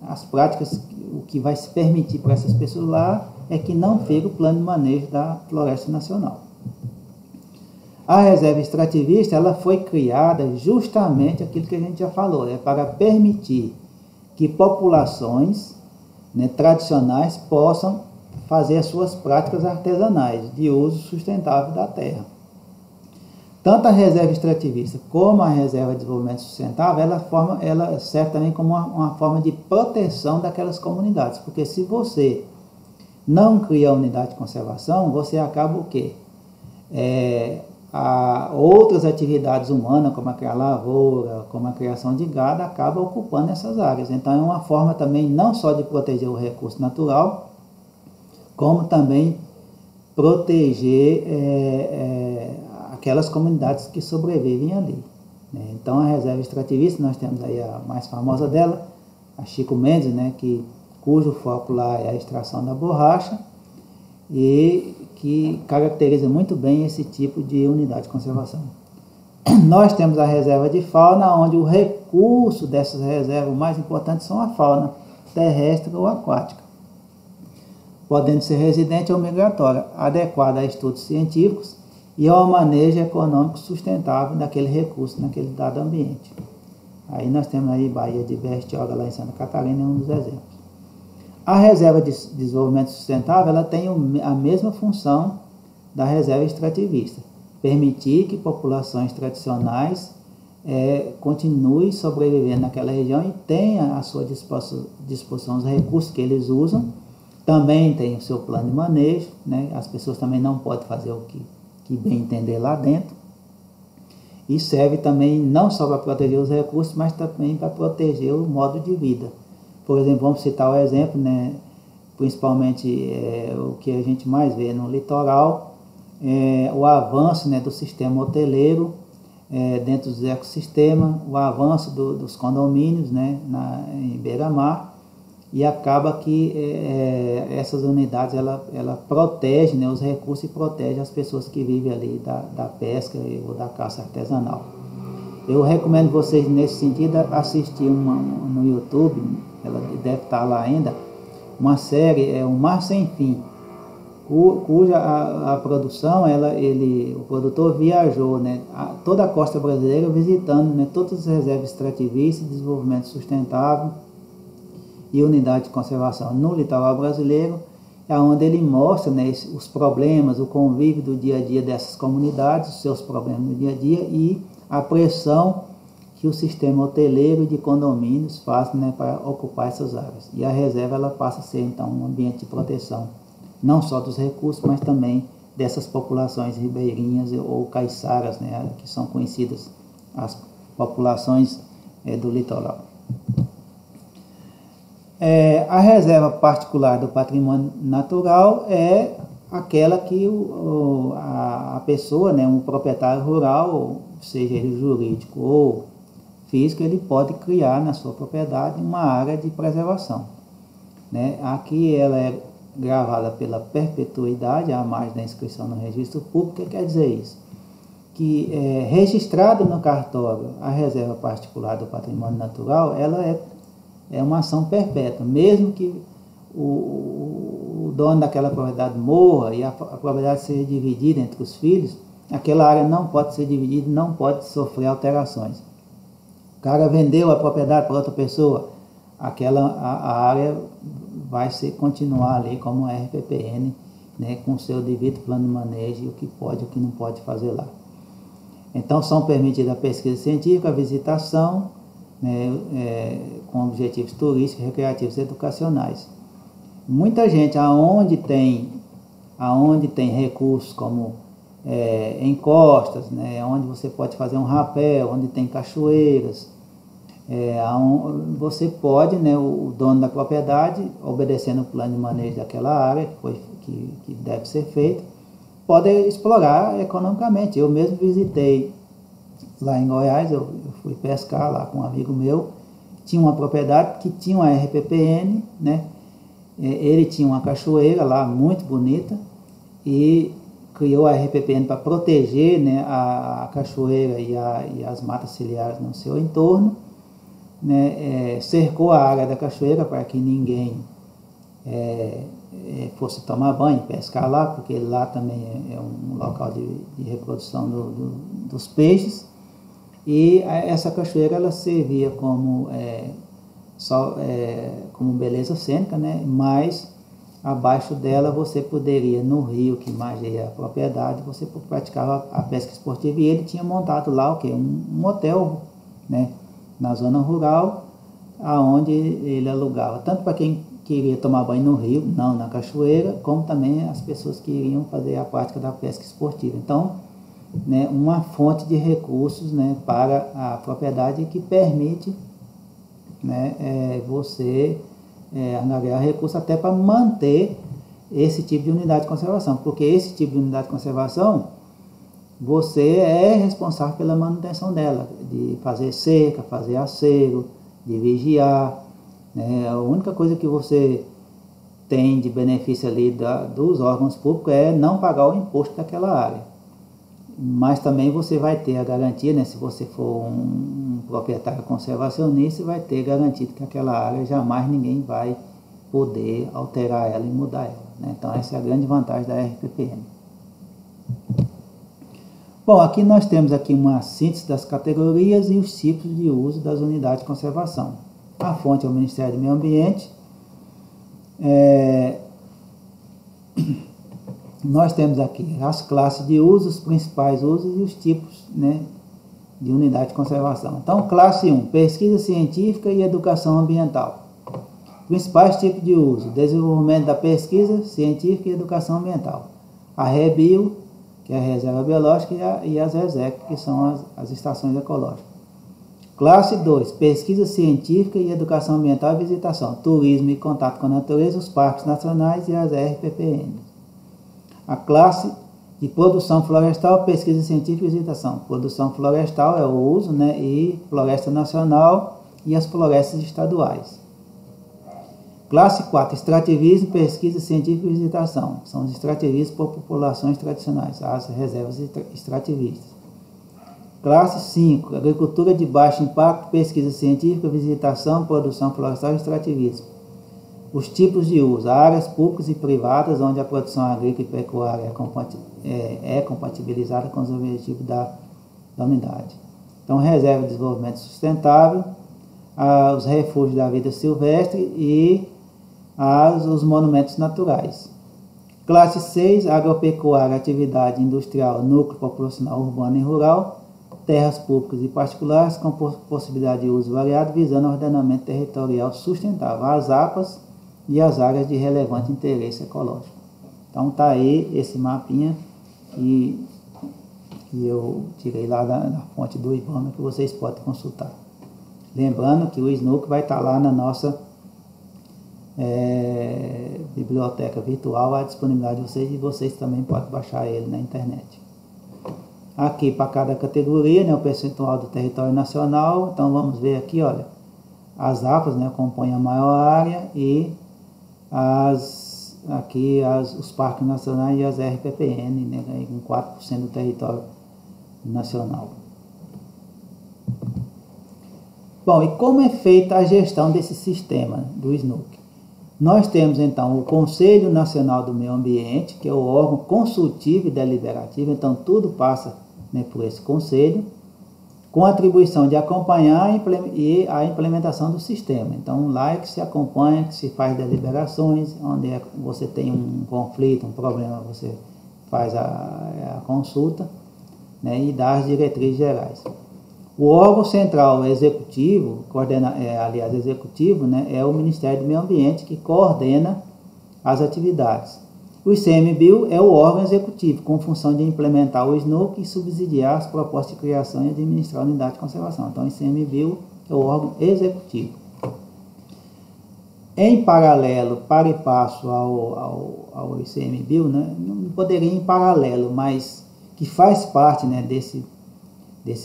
as práticas, o que vai se permitir para essas pessoas lá é que não fique o plano de manejo da Floresta Nacional. A reserva extrativista, ela foi criada justamente aquilo que a gente já falou, para permitir que populações, né, tradicionais possam fazer as suas práticas artesanais de uso sustentável da terra. Tanto a reserva extrativista como a reserva de desenvolvimento sustentável, ela serve também como uma forma de proteção daquelas comunidades, porque se você não cria a unidade de conservação, você acaba o quê? Outras atividades humanas, como a lavoura, como a criação de gado, acabam ocupando essas áreas. Então é uma forma também não só de proteger o recurso natural, como também proteger aquelas comunidades que sobrevivem ali. Então a reserva extrativista, nós temos aí a mais famosa dela, a Chico Mendes, né, cujo foco lá é a extração da borracha, e que caracteriza muito bem esse tipo de unidade de conservação. Nós temos a reserva de fauna, onde o recurso dessas reservas mais importantes são a fauna terrestre ou aquática, podendo ser residente ou migratória, adequada a estudos científicos e ao manejo econômico sustentável daquele recurso naquele dado ambiente. Aí nós temos aí Baía de Bertioga, lá em Santa Catarina, é um dos exemplos. A reserva de desenvolvimento sustentável, ela tem a mesma função da reserva extrativista, permitir que populações tradicionais continuem sobrevivendo naquela região e tenham à sua disposição os recursos que eles usam. Também tem o seu plano de manejo, né? As pessoas também não podem fazer o que bem entender lá dentro. E serve também não só para proteger os recursos, mas também para proteger o modo de vida. Por exemplo, vamos citar o exemplo, né, principalmente o que a gente mais vê no litoral, o avanço, né, do sistema hoteleiro dentro dos ecossistemas, o avanço dos condomínios, né, em beira-mar, e acaba que essas unidades ela protege, né, os recursos e protege as pessoas que vivem ali da pesca ou da caça artesanal. Eu recomendo vocês nesse sentido assistir no YouTube, ela deve estar lá ainda, uma série, O Mar Sem Fim, cuja a produção, o produtor viajou, né, toda a costa brasileira visitando, né, todas as reservas extrativistas, desenvolvimento sustentável e unidade de conservação no litoral brasileiro, onde ele mostra, né, os problemas, o convívio do dia a dia dessas comunidades, os seus problemas no dia a dia e a pressão que o sistema hoteleiro e de condomínios faz, né, para ocupar essas áreas. E a reserva ela passa a ser, então, um ambiente de proteção, não só dos recursos, mas também dessas populações ribeirinhas ou caiçaras, né, que são conhecidas as populações do litoral. A reserva particular do patrimônio natural é aquela que a pessoa, né, um proprietário rural, seja ele jurídico ou físico, ele pode criar na sua propriedade uma área de preservação, né? Aqui ela é gravada pela perpetuidade, à margem da inscrição no registro público. O que quer dizer isso? Que registrado no cartório a reserva particular do patrimônio natural, ela é uma ação perpétua, mesmo que o dono daquela propriedade morra e a propriedade seja dividida entre os filhos, aquela área não pode ser dividida, não pode sofrer alterações. O cara vendeu a propriedade para outra pessoa, a área vai continuar ali como RPPN, né, com seu devido plano de manejo, o que pode e o que não pode fazer lá. Então são permitidas a pesquisa científica, a visitação, né, com objetivos turísticos, recreativos e educacionais. Muita gente, aonde tem recursos como encostas, né, onde você pode fazer um rapel, onde tem cachoeiras, você pode, né, o dono da propriedade, obedecendo o plano de manejo daquela área que deve ser feito, pode explorar economicamente. Eu mesmo visitei lá em Goiás, eu fui pescar lá com um amigo meu, tinha uma propriedade que tinha uma RPPN, né? Ele tinha uma cachoeira lá muito bonita e criou a RPPN para proteger, né, a cachoeira e as matas ciliares no seu entorno, né? Cercou a área da cachoeira para que ninguém fosse tomar banho, pescar lá, porque lá também é um local de reprodução dos peixes. E essa cachoeira ela servia como beleza cênica, né? Mas abaixo dela você poderia, no rio que margeia a propriedade, você praticava a pesca esportiva, e ele tinha montado lá o quê? Um hotel, né, na zona rural, aonde ele alugava, tanto para quem queria tomar banho no rio, não na cachoeira, como também as pessoas que iriam fazer a prática da pesca esportiva. Então, né, uma fonte de recursos, né, para a propriedade que permite, né, você angariar recursos até para manter esse tipo de unidade de conservação, porque esse tipo de unidade de conservação você é responsável pela manutenção dela, de fazer cerca, fazer acero, de vigiar, né? A única coisa que você tem de benefício ali dos órgãos públicos é não pagar o imposto daquela área. Mas também você vai ter a garantia, né, se você for um proprietário conservacionista, vai ter garantido que aquela área jamais ninguém vai poder alterar ela e mudar ela, né? Então essa é a grande vantagem da RPPN. Bom, aqui nós temos aqui uma síntese das categorias e os tipos de uso das unidades de conservação. A fonte é o Ministério do Meio Ambiente. Nós temos aqui as classes de uso, os principais usos e os tipos, né, de unidade de conservação. Então, classe 1, pesquisa científica e educação ambiental. Principais tipos de uso: desenvolvimento da pesquisa científica e educação ambiental. A REBIO, que é a reserva biológica, e as RESEC, que são as estações ecológicas. Classe 2, pesquisa científica e educação ambiental e visitação, turismo e contato com a natureza, os parques nacionais e as RPPN. A classe de produção florestal, pesquisa científica e visitação. Produção florestal é o uso, né, e floresta nacional e as florestas estaduais. Classe 4, extrativismo, pesquisa científica e visitação. São os extrativistas por populações tradicionais, as reservas extrativistas. Classe 5, agricultura de baixo impacto, pesquisa científica, visitação, produção florestal e extrativismo. Os tipos de uso, áreas públicas e privadas, onde a produção agrícola e pecuária é compatibilizada com os objetivos da unidade. Então, reserva de desenvolvimento sustentável, os refúgios da vida silvestre e os monumentos naturais. Classe 6, agropecuária, atividade industrial, núcleo populacional urbano e rural, terras públicas e particulares com possibilidade de uso variado, visando ordenamento territorial sustentável, as APAs e as áreas de relevante interesse ecológico. Então tá aí esse mapinha que eu tirei lá da fonte do IBAMA, que vocês podem consultar. Lembrando que o SNUC vai estar lá na nossa biblioteca virtual à disponibilidade de vocês, e vocês também podem baixar ele na internet. Aqui para cada categoria, né, o percentual do território nacional. Então vamos ver aqui, olha, as APAs, né, compõem a maior área, e os parques nacionais e as RPPN, né, com 4% do território nacional. Bom, e como é feita a gestão desse sistema do SNUC? Nós temos então o Conselho Nacional do Meio Ambiente, que é o órgão consultivo e deliberativo, então tudo passa, né, por esse conselho, com a atribuição de acompanhar e a implementação do sistema. Então lá é que se acompanha, que se faz deliberações, onde você tem um conflito, um problema, você faz a consulta, né, e dá as diretrizes gerais. O órgão central executivo, executivo, né, é o Ministério do Meio Ambiente, que coordena as atividades. O ICMBio é o órgão executivo, com função de implementar o SNUC e subsidiar as propostas de criação e administrar a unidade de conservação. Então, o ICMBio é o órgão executivo. Em paralelo, para e passo ao ICMBio, né, não poderia ir em paralelo, mas que faz parte, né, desse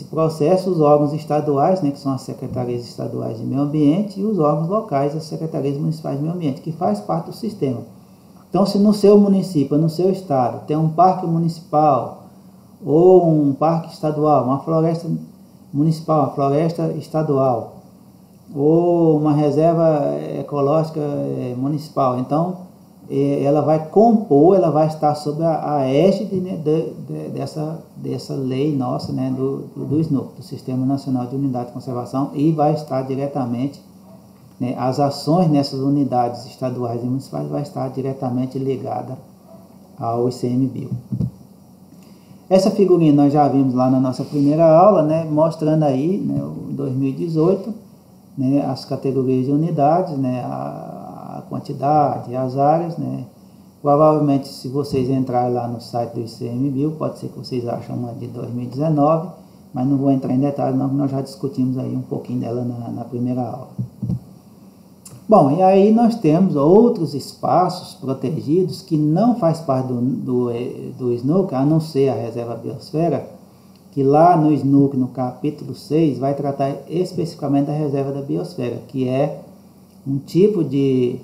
processo, os órgãos estaduais, né, que são as secretarias estaduais de meio ambiente, e os órgãos locais, as secretarias municipais de meio ambiente, que faz parte do sistema. Então, se no seu município, no seu estado, tem um parque municipal, ou um parque estadual, uma floresta municipal, uma floresta estadual, ou uma reserva ecológica municipal, então ela vai compor, ela vai estar sob a égide, né, dessa lei nossa, né, do SNUC, do Sistema Nacional de Unidade de Conservação, e vai estar diretamente, né, as ações nessas unidades estaduais e municipais vai estar diretamente ligada ao ICMBio. Essa figurinha nós já vimos lá na nossa primeira aula, né, mostrando aí, né, o 2018, né, as categorias de unidades, né, a quantidade, as áreas, né. Provavelmente, se vocês entrarem lá no site do ICMBio, pode ser que vocês achem uma de 2019, mas não vou entrar em detalhes não, porque nós já discutimos aí um pouquinho dela na primeira aula. Bom, e aí nós temos outros espaços protegidos que não faz parte do SNUC, a não ser a Reserva Biosfera, que lá no SNUC, no capítulo 6, vai tratar especificamente da Reserva da Biosfera, que é um tipo de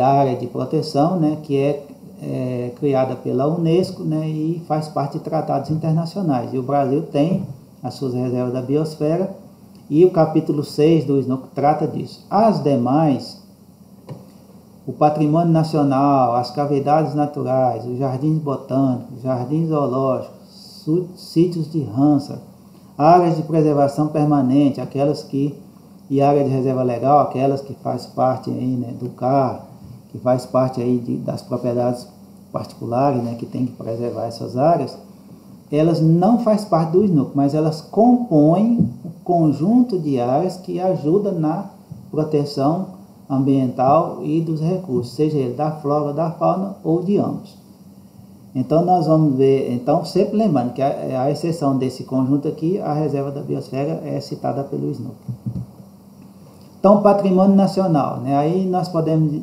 área de proteção, né, que é criada pela Unesco, né, e faz parte de tratados internacionais. E o Brasil tem as suas reservas da biosfera, e o capítulo 6 do SNUC trata disso. As demais, o patrimônio nacional, as cavidades naturais, os jardins botânicos, jardins zoológicos, sítios de Ramsar, áreas de preservação permanente, e área de reserva legal, aquelas que faz parte aí, né, do CAR, que faz parte aí das propriedades particulares, né, que tem que preservar essas áreas, elas não fazem parte do SNUC, mas elas compõem o conjunto de áreas que ajuda na proteção ambiental e dos recursos, seja ele da flora, da fauna ou de ambos. Então nós vamos ver, então sempre lembrando que a exceção desse conjunto aqui, a reserva da biosfera é citada pelo SNUP. Então, patrimônio nacional, né? Aí nós podemos,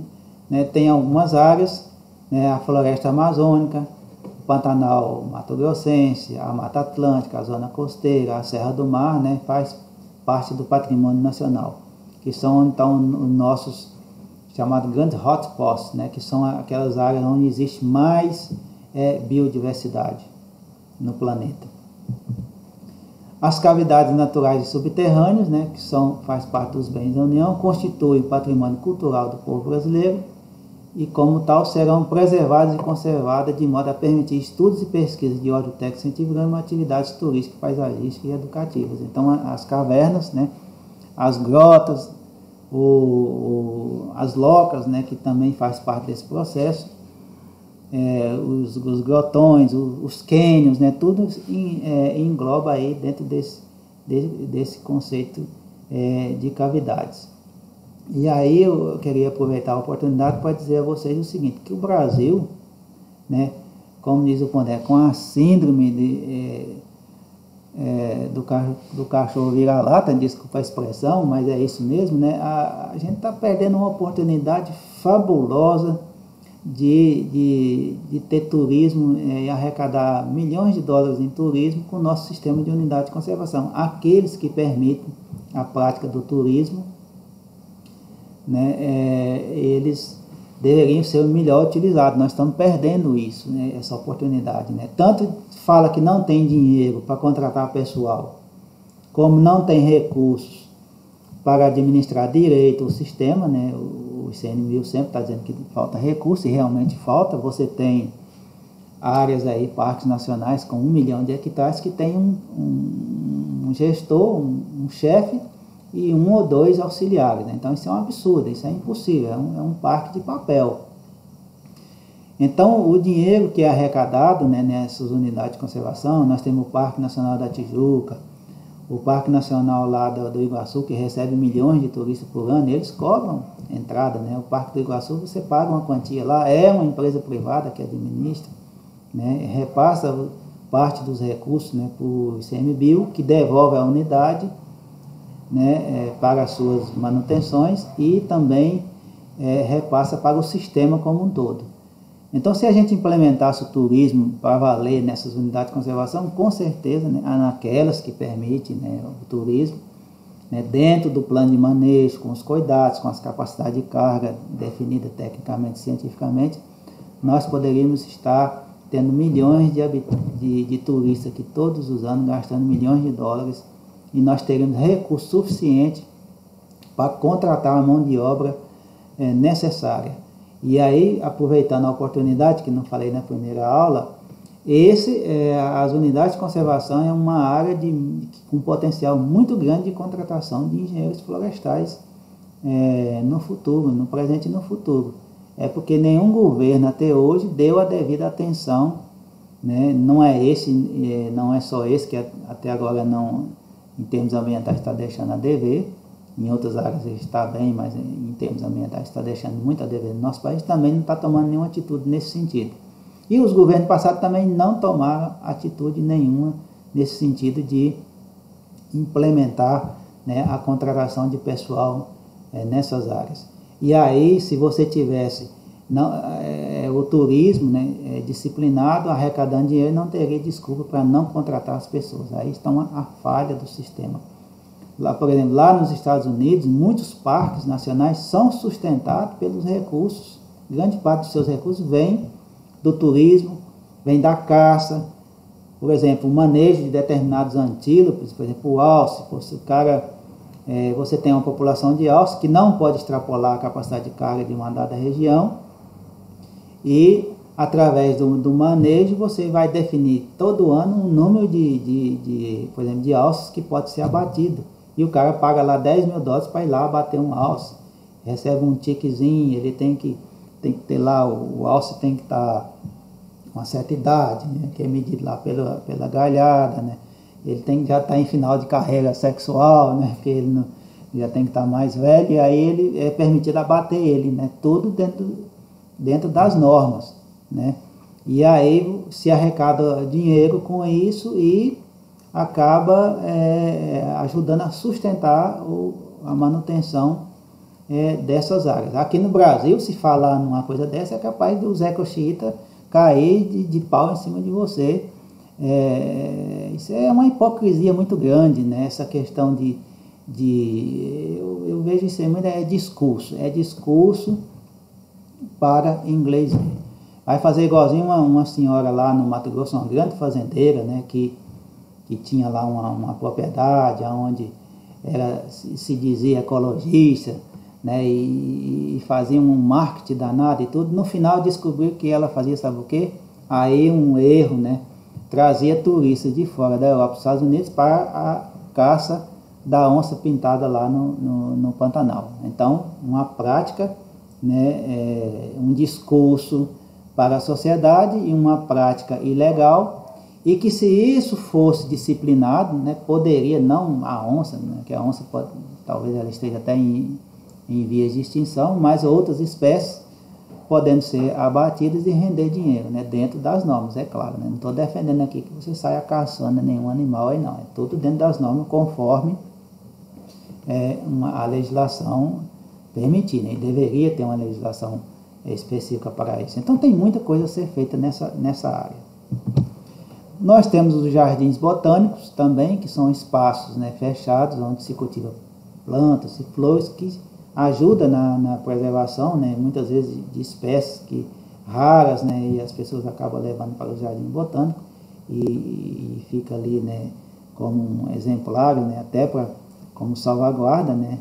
né, tem algumas áreas, né, a floresta amazônica, o Pantanal Mato Grossense, a Mata Atlântica, a zona costeira, a Serra do Mar, né, faz parte do patrimônio nacional, que são então os nossos chamados grandes hotspots, né, que são aquelas áreas onde existe mais biodiversidade no planeta. As cavidades naturais e subterrâneas, né, que faz parte dos bens da União, constituem o patrimônio cultural do povo brasileiro e, como tal, serão preservadas e conservadas de modo a permitir estudos e pesquisas de ordem técnico-científica e atividades turísticas, paisagísticas e educativas. Então, as cavernas, né, as grotas, as locas, né, que também faz parte desse processo, os grotões, os cânions, né, tudo engloba aí dentro desse conceito de cavidades. E aí eu queria aproveitar a oportunidade para dizer a vocês o seguinte, que o Brasil, né, como diz o Pondé, com a síndrome do cachorro vira-lata, desculpa a expressão, mas é isso mesmo, né, a gente está perdendo uma oportunidade fabulosa de ter turismo e arrecadar milhões de dólares em turismo com o nosso sistema de unidade de conservação. Aqueles que permitem a prática do turismo, né, eles deveriam ser o melhor utilizados. Nós estamos perdendo isso, né, essa oportunidade, né? Tanto fala que não tem dinheiro para contratar pessoal, como não tem recursos para administrar direito o sistema, né? O ICMBio sempre está dizendo que falta recurso, e realmente falta. Você tem áreas aí, parques nacionais com 1 milhão de hectares, que tem um gestor, um chefe, e 1 ou 2 auxiliares, né? Então isso é um absurdo, isso é impossível, é um parque de papel. Então o dinheiro que é arrecadado, né, nessas unidades de conservação, nós temos o Parque Nacional da Tijuca, o Parque Nacional lá do Iguaçu, que recebe milhões de turistas por ano, eles cobram entrada, né? O Parque do Iguaçu você paga uma quantia lá, é uma empresa privada que administra, né, repassa parte dos recursos, né, para o ICMBio, que devolve à unidade, né, para as suas manutenções, e também repassa para o sistema como um todo. Então, se a gente implementasse o turismo para valer nessas unidades de conservação, com certeza, né, naquelas que permitem, né, o turismo, né, dentro do plano de manejo, com os cuidados, com as capacidades de carga definidas tecnicamente, cientificamente, nós poderíamos estar tendo milhões de turistas aqui todos os anos, gastando milhões de dólares, e nós teríamos recurso suficiente para contratar a mão de obra necessária. E aí, aproveitando a oportunidade, que não falei na primeira aula, as unidades de conservação é uma área com potencial muito grande de contratação de engenheiros florestais no futuro, no presente e no futuro. É porque nenhum governo até hoje deu a devida atenção, né? Não é só esse que até agora não, em termos ambientais, está deixando a dever. Em outras áreas está bem, mas em termos ambientais está deixando muito a dever. No nosso país também não está tomando nenhuma atitude nesse sentido. E os governos passados também não tomaram atitude nenhuma nesse sentido de implementar, né, a contratação de pessoal nessas áreas. E aí, se você tivesse o turismo, né, disciplinado, arrecadando dinheiro, não teria desculpa para não contratar as pessoas. Aí está a falha do sistema. Lá, por exemplo, lá nos Estados Unidos, muitos parques nacionais são sustentados pelos recursos. Grande parte dos seus recursos vem do turismo, vem da caça. Por exemplo, o manejo de determinados antílopes, por exemplo, o alce. Você tem uma população de alce que não pode extrapolar a capacidade de carga de uma dada região, e através do manejo você vai definir todo ano um número por exemplo, de alces que pode ser abatido. E o cara paga lá 10 mil dólares para ir lá abater um alce, recebe um tiquezinho, ele tem que ter lá, o alce tem que estar com uma certa idade, né, que é medido lá pela galhada, né, ele já está em final de carreira sexual, né, porque ele já tem que estar mais velho, e aí ele é permitido abater ele, né, tudo dentro das normas, né. E aí se arrecada dinheiro com isso e acaba ajudando a sustentar a manutenção dessas áreas. Aqui no Brasil, se falar numa coisa dessa, é capaz do Zé Coxita cair de pau em cima de você. Isso é uma hipocrisia muito grande, né? Essa questão eu vejo isso aí muito, é discurso para inglês ver. Vai fazer igualzinho uma senhora lá no Mato Grosso, uma grande fazendeira, né, que tinha lá uma propriedade onde se dizia ecologista, né, e fazia um marketing danado e tudo. No final descobriu que ela fazia, sabe o quê? Aí um erro, né, trazia turistas de fora da Europa, dos Estados Unidos, para a caça da onça pintada lá no Pantanal. Então, uma prática, né, um discurso para a sociedade e uma prática ilegal, e que se isso fosse disciplinado, né, poderia, não a onça, né, que a onça talvez ela esteja até em vias de extinção, mas outras espécies podendo ser abatidas e render dinheiro, né, dentro das normas, é claro, né? Não estou defendendo aqui que você saia caçando nenhum animal aí não, é tudo dentro das normas, conforme a legislação permitir, né? E deveria ter uma legislação específica para isso. Então tem muita coisa a ser feita nessa área. Nós temos os jardins botânicos também, que são espaços, né, fechados, onde se cultiva plantas e flores, que ajuda na preservação, né, muitas vezes de espécies raras, né, e as pessoas acabam levando para o jardim botânico e fica ali, né, como um exemplário, né, até como salvaguarda, né.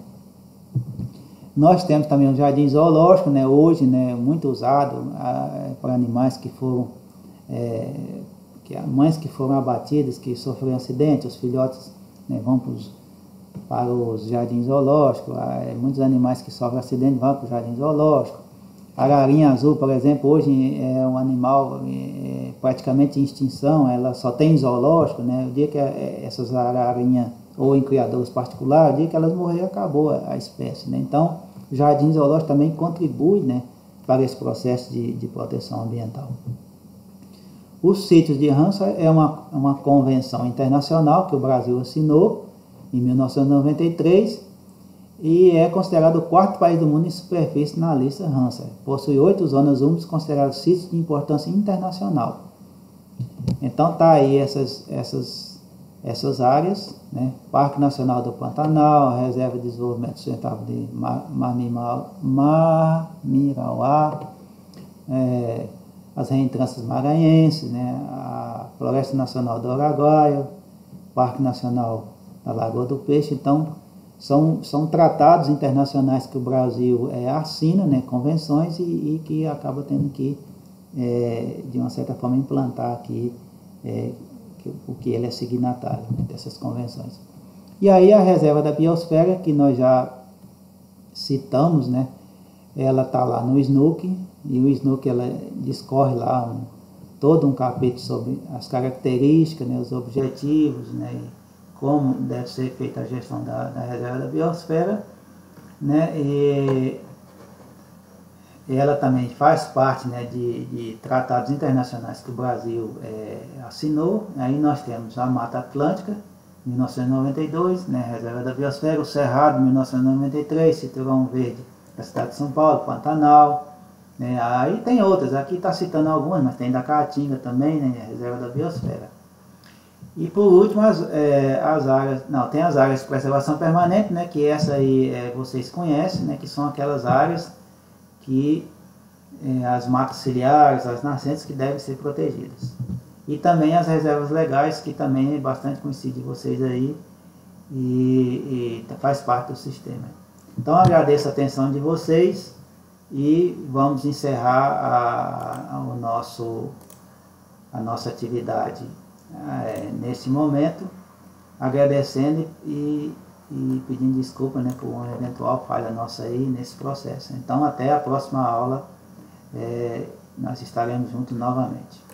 Nós temos também um jardim zoológico, né, hoje, né, muito usado para animais que foram mães que foram abatidas, que sofreram acidente, os filhotes, né, vão para os jardins zoológicos. Muitos animais que sofrem acidente vão para o jardim zoológico. A ararinha azul, por exemplo, hoje é um animal praticamente em extinção, ela só tem zoológico, né? O dia que essas ararinhas, ou em criadores particulares, o dia que elas morrerem, acabou a espécie, né? Então, o jardim zoológico também contribui, né, para esse processo de proteção ambiental. Os sítios de Ramsar é uma convenção internacional que o Brasil assinou em 1993 e é considerado o quarto país do mundo em superfície na lista Ramsar. Possui 8 zonas úmidas consideradas sítios de importância internacional. Então tá aí essas áreas, né? Parque Nacional do Pantanal, Reserva de Desenvolvimento Sustentável de Mamirauá, as reentrâncias maranhenses, né, a Floresta Nacional do Araguaia, Parque Nacional da Lagoa do Peixe. Então, são tratados internacionais que o Brasil assina, né, convenções, e que acaba tendo que, de uma certa forma, implantar aqui, porque ele é signatário, né, dessas convenções. E aí a Reserva da Biosfera, que nós já citamos, né, ela está lá no SNUC, e o SNUC ela discorre lá todo um capítulo sobre as características, né, os objetivos, né, e como deve ser feita a gestão da Reserva da Biosfera, né, e ela também faz parte, né, de tratados internacionais que o Brasil assinou. Aí nós temos a Mata Atlântica, 1992, né, Reserva da Biosfera, o Cerrado, 1993, Cinturão Verde da cidade de São Paulo, Pantanal, né, aí tem outras, aqui está citando algumas, mas tem da Caatinga também, né, Reserva da Biosfera. E por último, tem as áreas de preservação permanente, né, que essa aí vocês conhecem, né, que são aquelas áreas que as matas ciliares, as nascentes, que devem ser protegidas. E também as reservas legais, que também é bastante conhecido de vocês aí, e faz parte do sistema. Então agradeço a atenção de vocês e vamos encerrar a nossa atividade nesse momento, agradecendo e pedindo desculpa, né, por uma eventual falha nossa aí nesse processo. Então até a próxima aula, nós estaremos juntos novamente.